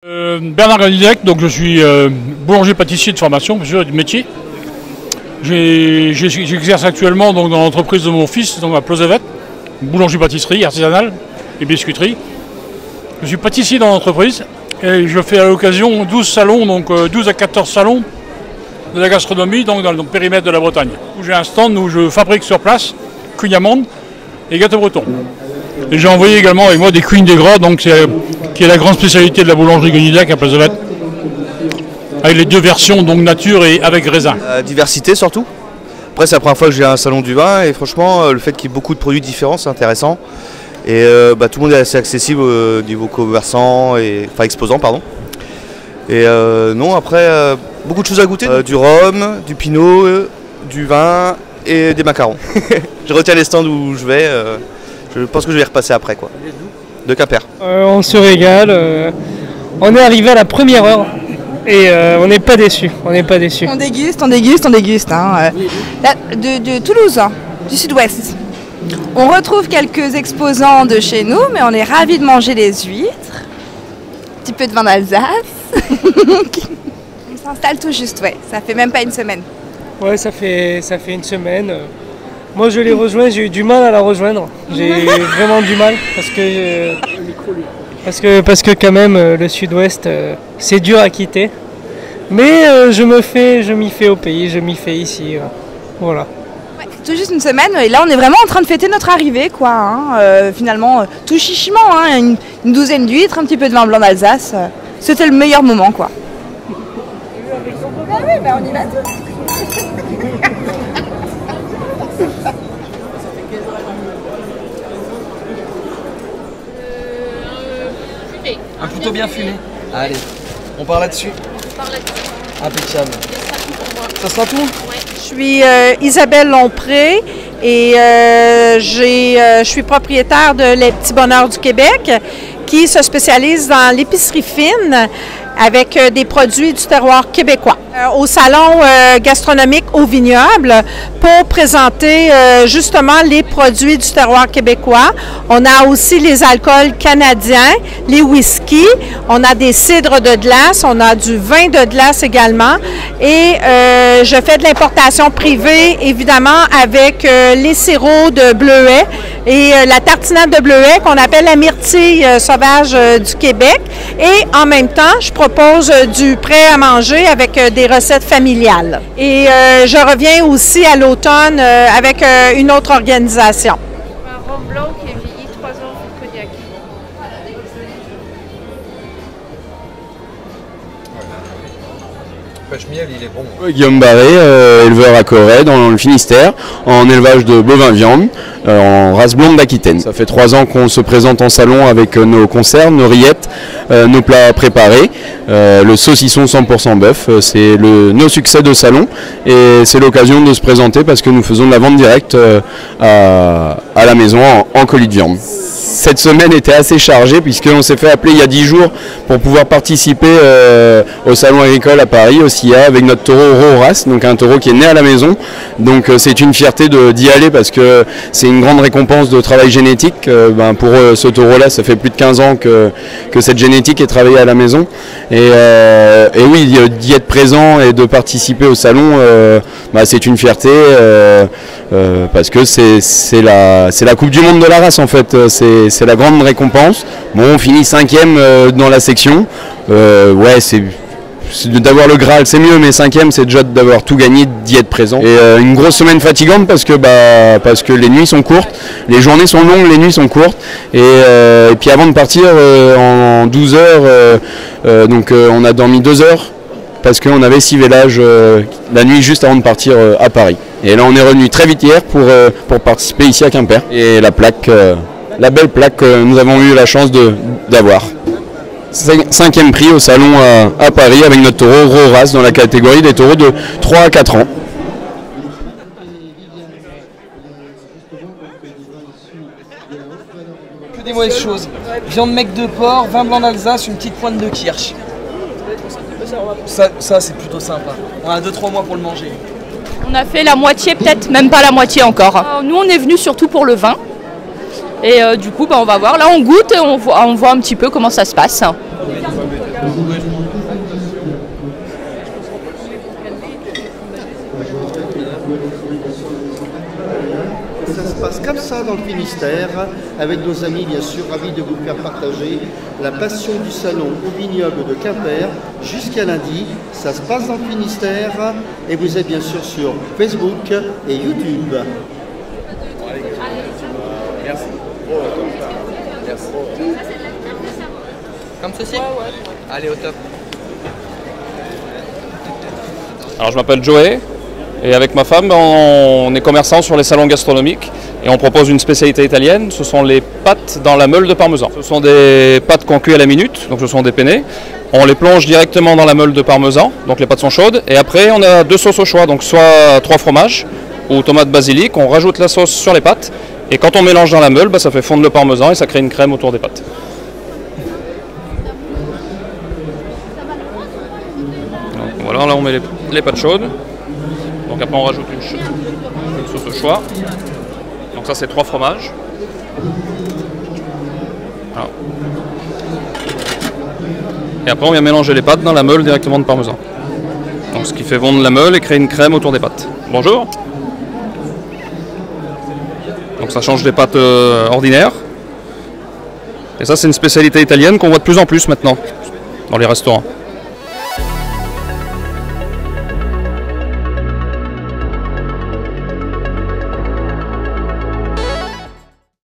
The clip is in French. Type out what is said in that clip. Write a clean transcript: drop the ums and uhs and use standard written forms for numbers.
Bernard Ganidec, donc je suis boulanger-pâtissier de formation, plusieurs du métier. J'exerce actuellement donc, dans l'entreprise de mon fils, donc à Plozévet, boulangerie-pâtisserie artisanale et biscuiterie. Je suis pâtissier dans l'entreprise et je fais à l'occasion 12 salons, donc 12 à 14 salons de la gastronomie donc, dans le périmètre de la Bretagne. J'ai un stand où je fabrique sur place cuisine amande et gâteaux bretons. Et j'ai envoyé également avec moi des cuisines des gras, donc qui est la grande spécialité de la boulangerie Ganidec à Plozévet, avec les deux versions, donc nature et avec raisin. Diversité surtout. Après c'est la première fois que j'ai un salon du vin et franchement le fait qu'il y ait beaucoup de produits différents c'est intéressant. Et tout le monde est assez accessible au niveau commerçant, enfin exposant pardon. Et non après beaucoup de choses à goûter, du rhum, du pinot, du vin et des macarons. Je retiens les stands où je vais, je pense que je vais y repasser après quoi. De Quimper. On se régale, on est arrivé à la première heure. Et on n'est pas déçus, on n'est pas déçus. On déguste. Hein. De Toulouse, hein, du sud-ouest. On retrouve quelques exposants de chez nous, mais on est ravis de manger les huîtres. Un petit peu de vin d'Alsace. On s'installe tout juste, ouais. Ça fait même pas une semaine. Ouais, ça fait une semaine. Moi je l'ai rejoint, j'ai eu du mal à la rejoindre. J'ai vraiment du mal parce que quand même le sud-ouest c'est dur à quitter. Mais je m'y fais au pays, je m'y fais ici. Voilà. Ouais, tout juste une semaine et là on est vraiment en train de fêter notre arrivée quoi. Hein. Finalement tout chichiment, hein, une douzaine d'huîtres, un petit peu de vin blanc d'Alsace. C'était le meilleur moment quoi. Ah oui, on y va tous. Un plutôt bien fumé. Allez, on part là-dessus. Impeccable. Ça sera tout? Ouais. Je suis Isabelle Lompré et je suis propriétaire de Les Petits Bonheurs du Québec qui se spécialise dans l'épicerie fine avec des produits du terroir québécois. Au salon gastronomique au vignoble pour présenter justement les produits du terroir québécois. On a aussi les alcools canadiens, les whiskies, on a des cidres de glace, on a du vin de glace également et je fais de l'importation privée évidemment avec les sirops de bleuet et la tartinade de bleuet qu'on appelle la myrtille sauvage du Québec et en même temps je propose du prêt à manger avec des recettes familiales. Et je reviens aussi à l'automne avec une autre organisation. Un rhum blanc qui est vieilli 3 ans de cognac. Pêche-miel, il est bon. Guillaume Barré, éleveur à Corée dans le Finistère, en élevage de bovins viande, en race blonde d'Aquitaine. Ça fait 3 ans qu'on se présente en salon avec nos conserves, nos rillettes, nos plats préparés. Le saucisson 100% bœuf, c'est nos succès de salon et c'est l'occasion de se présenter parce que nous faisons de la vente directe à la maison en colis de viande. Cette semaine était assez chargée puisqu'on s'est fait appeler il y a 10 jours pour pouvoir participer au salon agricole à Paris, au SIA, avec notre taureau Roras, donc un taureau qui est né à la maison. Donc c'est une fierté d'y aller parce que c'est une grande récompense de travail génétique. Pour ce taureau-là, ça fait plus de 15 ans que cette génétique est travaillée à la maison. Et oui, d'y être présent et de participer au salon, c'est une fierté parce que c'est la Coupe du Monde de la race en fait. C'est la grande récompense. Bon, on finit 5e dans la section. Ouais, d'avoir le Graal, c'est mieux, mais 5e, c'est déjà d'avoir tout gagné, d'y être présent. Et une grosse semaine fatigante parce que les nuits sont courtes, les journées sont longues, les nuits sont courtes. Et puis avant de partir en 12 heures, donc on a dormi 2 heures parce qu'on avait 6 vélages la nuit juste avant de partir à Paris. Et là, on est revenu très vite hier pour participer ici à Quimper. Et la plaque. La belle plaque que nous avons eu la chance d'avoir. 5e prix au salon à Paris avec notre taureau Roras dans la catégorie des taureaux de 3 à 4 ans. Que des mauvaises choses. Viande mec de porc, vin blanc d'Alsace, une petite pointe de kirsch. Ça c'est plutôt sympa. On a 2-3 mois pour le manger. On a fait la moitié, peut-être même pas la moitié encore. Nous on est venus surtout pour le vin. Et du coup, on va voir. Là, on goûte et on voit un petit peu comment ça se passe. Ça se passe comme ça dans le Finistère, avec nos amis bien sûr, ravis de vous faire partager la passion du salon au vignoble de Quimper jusqu'à lundi. Ça se passe dans le Finistère et vous êtes bien sûr sur Facebook et YouTube. Merci. Merci. Comme ceci? Allez, au top. Alors je m'appelle Joey et avec ma femme on est commerçant sur les salons gastronomiques et on propose une spécialité italienne, ce sont les pâtes dans la meule de parmesan. Ce sont des pâtes qu'on cuit à la minute, donc ce sont des penne. On les plonge directement dans la meule de parmesan, donc les pâtes sont chaudes et après on a deux sauces au choix, donc soit 3 fromages ou tomate basilic, on rajoute la sauce sur les pâtes et quand on mélange dans la meule, ça fait fondre le parmesan et ça crée une crème autour des pâtes. Donc, voilà, là on met les pâtes chaudes. Donc après on rajoute une sauce au choix. Donc ça c'est 3 fromages. Voilà. Et après on vient mélanger les pâtes dans la meule directement de parmesan. Donc ce qui fait fondre la meule et créer une crème autour des pâtes. Bonjour. Donc ça change des pâtes ordinaires. Et ça c'est une spécialité italienne qu'on voit de plus en plus maintenant dans les restaurants.